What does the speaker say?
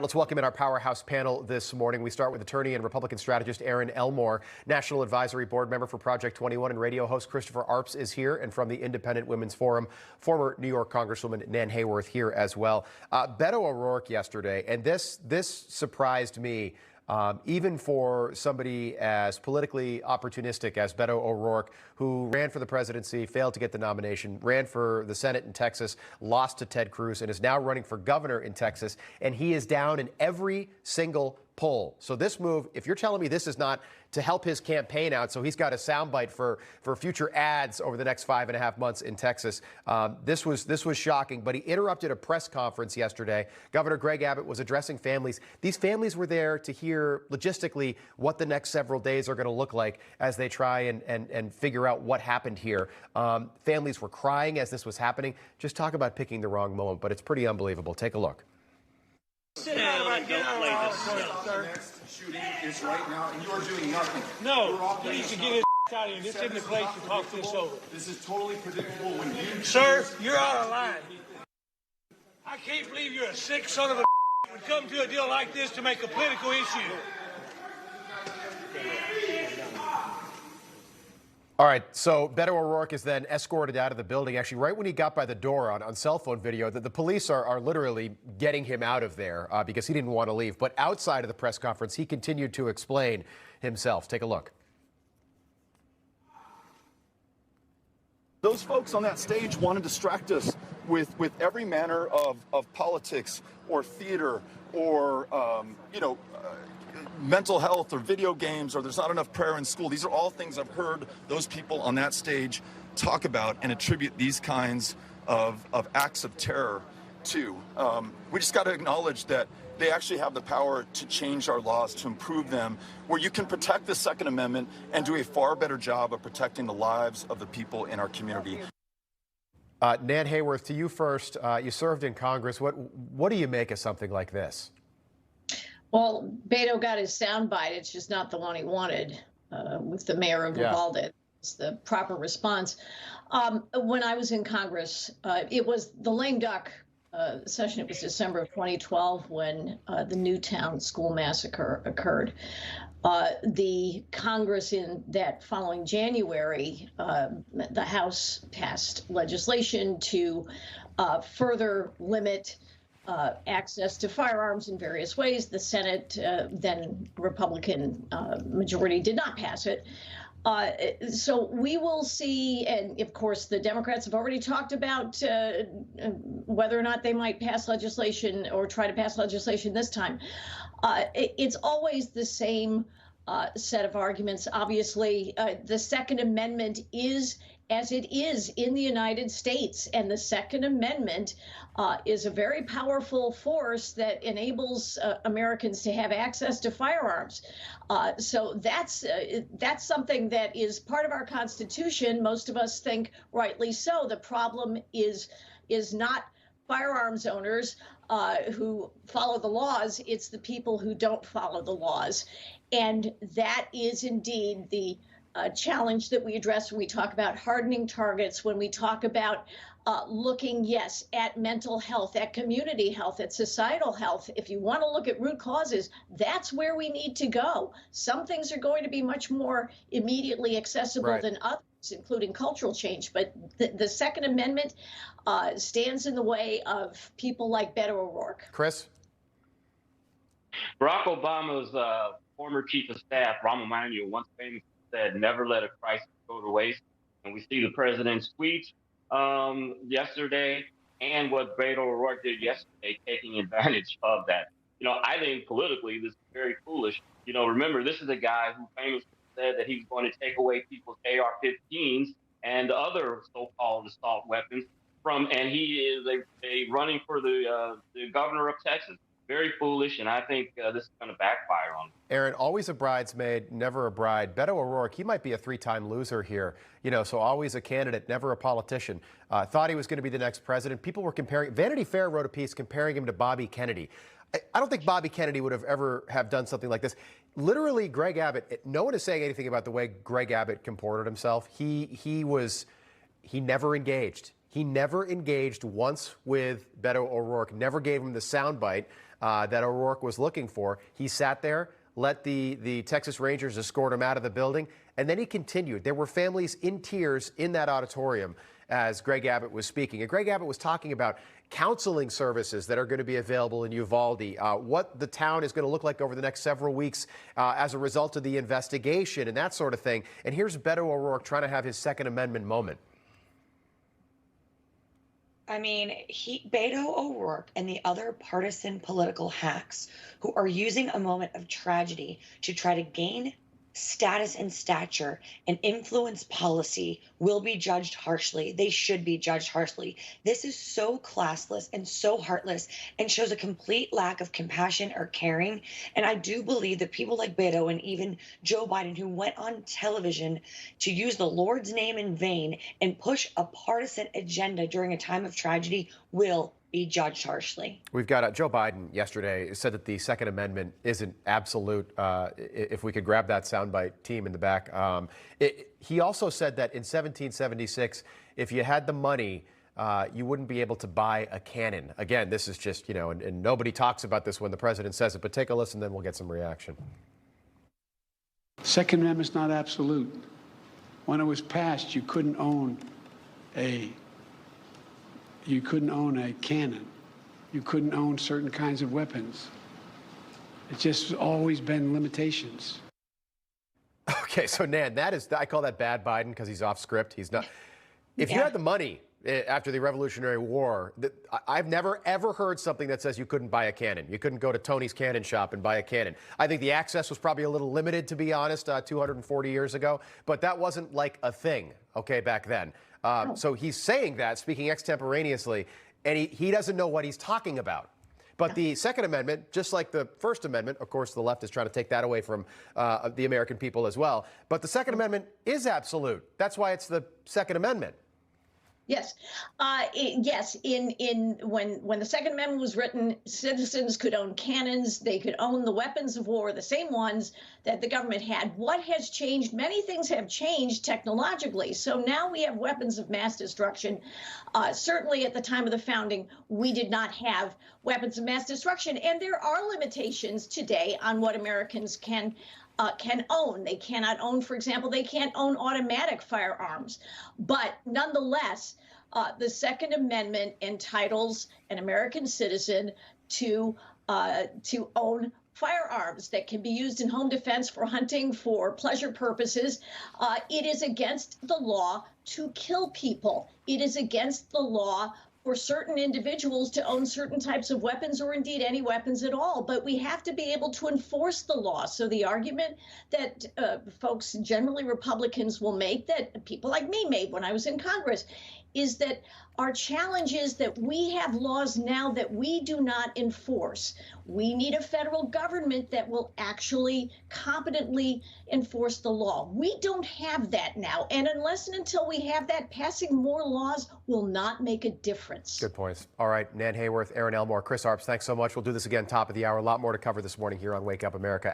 Let's welcome in our powerhouse panel this morning. We start with attorney and Republican strategist Aaron Elmore, National Advisory Board member for Project 21 and radio host Christopher Arps is here, and from the Independent Women's Forum, former New York Congresswoman Nan Hayworth here as well. Beto O'Rourke yesterday, and this surprised me. Even for somebody as politically opportunistic as Beto O'Rourke, who ran for the presidency, failed to get the nomination, ran for the Senate in Texas, lost to Ted Cruz, and is now running for governor in Texas, and he is down in every single poll. So this move, if you're telling me this is not to help his campaign out, so he's got a soundbite for future ads over the next 5.5 months in Texas, this was shocking. But he interrupted a press conference yesterday. Governor Greg Abbott was addressing families. These families were there to hear logistically what the next several days are going to look like as they try and figure out what happened here. Families were crying as this was happening. Just talk about picking the wrong moment, but it's pretty unbelievable. Take a look. Sit down and don't play this. The next shooting is right now, and you are doing nothing. No, you need to get his out of here. This isn't the place to talk this over. This is totally predictable when you... Sir, you're out of line. I can't believe you're a sick son of a would come to a deal like this to make a political issue. All right, so Beto O'Rourke is then escorted out of the building. Actually, right when he got by the door on cell phone video, the police are literally getting him out of there because he didn't want to leave. But outside of the press conference, he continued to explain himself. Take a look. Those folks on that stage want to distract us with every manner of politics or theater or, mental health or video games, or there's not enough prayer in school. These are all things I've heard those people on that stage talk about and attribute these kinds of acts of terror to. We just got to acknowledge that they actually have the power to change our laws, to improve them, where you can protect the Second Amendment and do a far better job of protecting the lives of the people in our community. Nan Hayworth, to you first. You served in Congress. What do you make of something like this? Well, Beto got his soundbite. It's just not the one he wanted with the mayor of Uvalde. It's the proper response. When I was in Congress, it was the lame duck session. It was December of 2012 when the Newtown school massacre occurred. The Congress in that following January, the House passed legislation to further limit access to firearms in various ways. The Senate, then Republican majority, did not pass it. So we will see, and of course the Democrats have already talked about whether or not they might pass legislation or try to pass legislation this time. It's always the same set of arguments. Obviously, the Second Amendment is as it is in the United States, and the Second Amendment is a very powerful force that enables Americans to have access to firearms. So that's something that is part of our Constitution. Most of us think rightly so. The problem is not firearms owners who follow the laws. It's the people who don't follow the laws. And that is indeed the challenge that we address when we talk about hardening targets, when we talk about looking, yes, at mental health, at community health, at societal health. If you want to look at root causes, that's where we need to go. Some things are going to be much more immediately accessible than others, including cultural change. But the Second Amendment stands in the way of people like Beto O'Rourke. Chris? Barack Obama's former chief of staff, Rahm Emanuel, once famously said, "Never let a crisis go to waste." And we see the president's tweets yesterday and what Beto O'Rourke did yesterday, taking advantage of that. I think politically this is very foolish. Remember, this is a guy who famously said that he was going to take away people's AR-15s and other so-called assault weapons and he is running for the governor of Texas. Very foolish, and I think this is going to backfire on him. Aaron, always a bridesmaid, never a bride. Beto O'Rourke, he might be a three-time loser here. So always a candidate, never a politician. Thought he was going to be the next president. People were comparing. Vanity Fair wrote a piece comparing him to Bobby Kennedy. I don't think Bobby Kennedy would have ever done something like this. Literally, Greg Abbott, no one is saying anything about the way Greg Abbott comported himself. He never engaged. He never engaged once with Beto O'Rourke, never gave him the soundbite that O'Rourke was looking for. He sat there, let the Texas Rangers escort him out of the building, and then he continued. There were families in tears in that auditorium as Greg Abbott was speaking. And Greg Abbott was talking about counseling services that are going to be available in Uvalde, what the town is going to look like over the next several weeks as a result of the investigation and that sort of thing. And here's Beto O'Rourke trying to have his Second Amendment moment. I mean, Beto O'Rourke and the other partisan political hacks who are using a moment of tragedy to try to gain status and stature and influence policy will be judged harshly. They should be judged harshly. This is so classless and so heartless and shows a complete lack of compassion or caring. And I do believe that people like Beto and even Joe Biden, who went on television to use the Lord's name in vain and push a partisan agenda during a time of tragedy, will be judged harshly. We've got Joe Biden yesterday said that the Second Amendment isn't absolute. If we could grab that soundbite, team in the back. He also said that in 1776, if you had the money, you wouldn't be able to buy a cannon. Again, this is just, and nobody talks about this when the president says it, but take a listen, then we'll get some reaction. Second Amendment's not absolute. When it was passed, you couldn't own a cannon. You couldn't own certain kinds of weapons. It's just always been limitations. Okay, so Nan, I call that bad Biden because he's off script. He's not. If you had the money after the Revolutionary War, I've never ever heard something that says you couldn't buy a cannon. You couldn't go to Tony's Cannon Shop and buy a cannon. I think the access was probably a little limited, to be honest, 240 years ago, but that wasn't like a thing, okay, back then. So he's saying that, speaking extemporaneously, and he doesn't know what he's talking about. But the Second Amendment, just like the First Amendment, of course, the left is trying to take that away from the American people as well. But the Second Amendment is absolute. That's why it's the Second Amendment. Yes, yes. When the Second Amendment was written, citizens could own cannons. They could own the weapons of war, the same ones that the government had. What has changed? Many things have changed technologically. So now we have weapons of mass destruction. Certainly, at the time of the founding, we did not have weapons of mass destruction, and there are limitations today on what Americans can own. They cannot own, for example, they can't own automatic firearms. But nonetheless, the Second Amendment entitles an American citizen to own firearms that can be used in home defense, for hunting, for pleasure purposes. It is against the law to kill people. It is against the law for certain individuals to own certain types of weapons, or indeed any weapons at all. But we have to be able to enforce the law. So the argument that folks, generally Republicans, will make, that people like me made when I was in Congress, is that our challenge is that we have laws now that we do not enforce. We need a federal government that will actually competently enforce the law. We don't have that now. And unless and until we have that, passing more laws will not make a difference. Good points. All right, Nan Hayworth, Aaron Elmore, Chris Arps, thanks so much. We'll do this again top of the hour. A lot more to cover this morning here on Wake Up America.